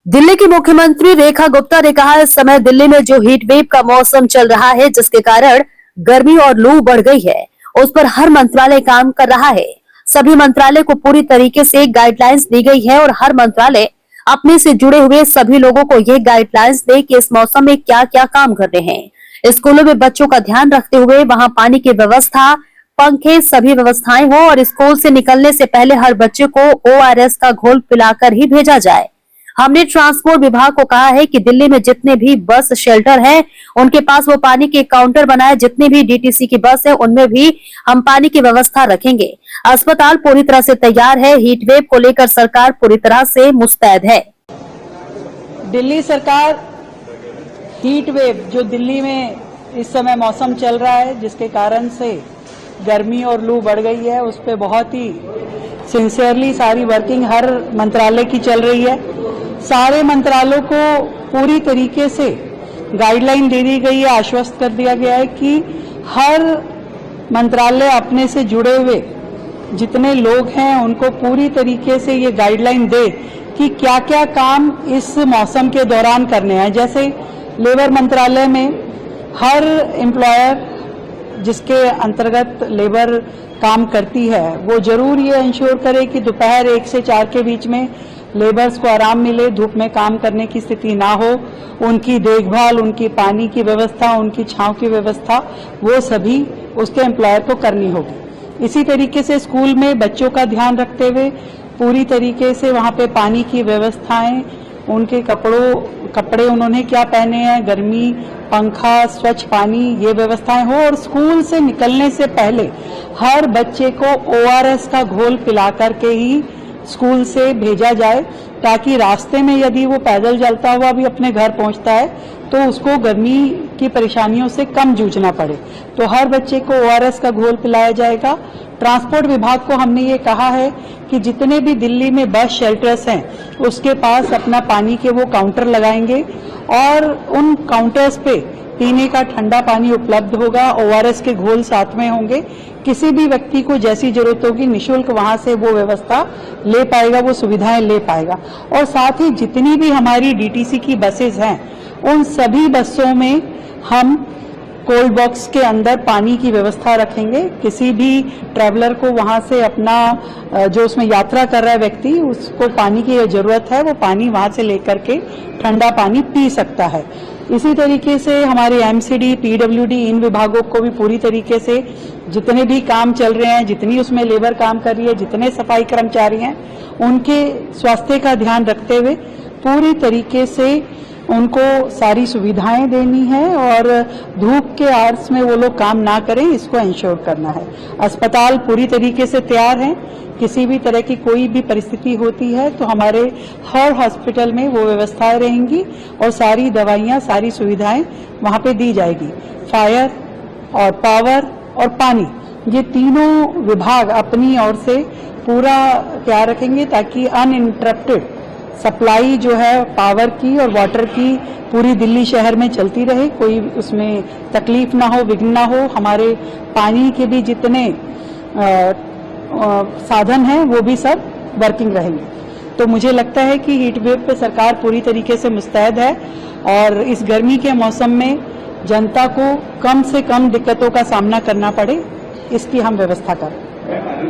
दिल्ली की मुख्यमंत्री रेखा गुप्ता ने कहा, इस समय दिल्ली में जो हीट वेव का मौसम चल रहा है, जिसके कारण गर्मी और लू बढ़ गई है, उस पर हर मंत्रालय काम कर रहा है। सभी मंत्रालय को पूरी तरीके से गाइडलाइंस दी गई है और हर मंत्रालय अपने से जुड़े हुए सभी लोगों को ये गाइडलाइंस दे कि इस मौसम में क्या क्या काम करने हैं। स्कूलों में बच्चों का ध्यान रखते हुए वहां पानी की व्यवस्था, पंखे, सभी व्यवस्थाएं हो और स्कूल से निकलने से पहले हर बच्चे को ORS का घोल पिलाकर ही भेजा जाए। हमने ट्रांसपोर्ट विभाग को कहा है कि दिल्ली में जितने भी बस शेल्टर हैं, उनके पास वो पानी के काउंटर बनाए। जितने भी DTC की बस है, उनमें भी हम पानी की व्यवस्था रखेंगे। अस्पताल पूरी तरह से तैयार है। हीट वेव को लेकर सरकार पूरी तरह से मुस्तैद है। दिल्ली सरकार हीट वेव जो दिल्ली में इस समय मौसम चल रहा है, जिसके कारण से गर्मी और लू बढ़ गई है, उस पर बहुत ही सिंसियरली सारी वर्किंग हर मंत्रालय की चल रही है। सारे मंत्रालयों को पूरी तरीके से गाइडलाइन दे दी गई है, आश्वस्त कर दिया गया है कि हर मंत्रालय अपने से जुड़े हुए जितने लोग हैं उनको पूरी तरीके से ये गाइडलाइन दे कि क्या क्या काम इस मौसम के दौरान करने हैं। जैसे लेबर मंत्रालय में हर एम्प्लॉयर जिसके अंतर्गत लेबर काम करती है, वो जरूर ये इंश्योर करे कि दोपहर 1 से 4 के बीच में लेबर्स को आराम मिले, धूप में काम करने की स्थिति ना हो। उनकी देखभाल, उनकी पानी की व्यवस्था, उनकी छांव की व्यवस्था, वो सभी उसके एम्प्लॉयर को करनी होगी। इसी तरीके से स्कूल में बच्चों का ध्यान रखते हुए पूरी तरीके से वहाँ पे पानी की व्यवस्थाएं, उनके कपड़े उन्होंने क्या पहने हैं, गर्मी, पंखा, स्वच्छ पानी, ये व्यवस्थाएं हो। और स्कूल से निकलने से पहले हर बच्चे को ORS का घोल पिला करके ही स्कूल से भेजा जाए, ताकि रास्ते में यदि वो पैदल चलता हुआ भी अपने घर पहुंचता है तो उसको गर्मी की परेशानियों से कम जूझना पड़े। तो हर बच्चे को ORS का घोल पिलाया जाएगा। ट्रांसपोर्ट विभाग को हमने ये कहा है कि जितने भी दिल्ली में बस शेल्टर्स हैं, उसके पास अपना पानी के वो काउंटर लगाएंगे और उन काउंटर्स पे पीने का ठंडा पानी उपलब्ध होगा, ORS के घोल साथ में होंगे। किसी भी व्यक्ति को जैसी जरूरत होगी निःशुल्क वहां से वो व्यवस्था ले पाएगा, वो सुविधाएं ले पाएगा। और साथ ही जितनी भी हमारी DTC की बसेस हैं, उन सभी बसों में हम कोल्ड बॉक्स के अंदर पानी की व्यवस्था रखेंगे। किसी भी ट्रैवलर को वहां से अपना जो उसमें यात्रा कर रहा है व्यक्ति, उसको पानी की जरूरत है, वो पानी वहां से लेकर के ठंडा पानी पी सकता है। इसी तरीके से हमारे MCD, PWD, इन विभागों को भी पूरी तरीके से जितने भी काम चल रहे हैं, जितनी उसमें लेबर काम कर रही है, जितने सफाई कर्मचारी हैं, उनके स्वास्थ्य का ध्यान रखते हुए पूरी तरीके से उनको सारी सुविधाएं देनी है और धूप के आवर्स में वो लोग काम ना करें, इसको इंश्योर करना है। अस्पताल पूरी तरीके से तैयार हैं। किसी भी तरह की कोई भी परिस्थिति होती है तो हमारे हर हॉस्पिटल में वो व्यवस्थाएं रहेंगी और सारी दवाइयां, सारी सुविधाएं वहां पे दी जाएगी। फायर और पावर और पानी, ये तीनों विभाग अपनी ओर से पूरा तैयार रखेंगे ताकि अनइंटरप्टेड सप्लाई जो है पावर की और वाटर की पूरी दिल्ली शहर में चलती रहे, कोई उसमें तकलीफ ना हो, विघ्न ना हो। हमारे पानी के भी जितने साधन हैं वो भी सब वर्किंग रहेंगे। तो मुझे लगता है कि हीट वेव पे सरकार पूरी तरीके से मुस्तैद है और इस गर्मी के मौसम में जनता को कम से कम दिक्कतों का सामना करना पड़े, इसकी हम व्यवस्था करें।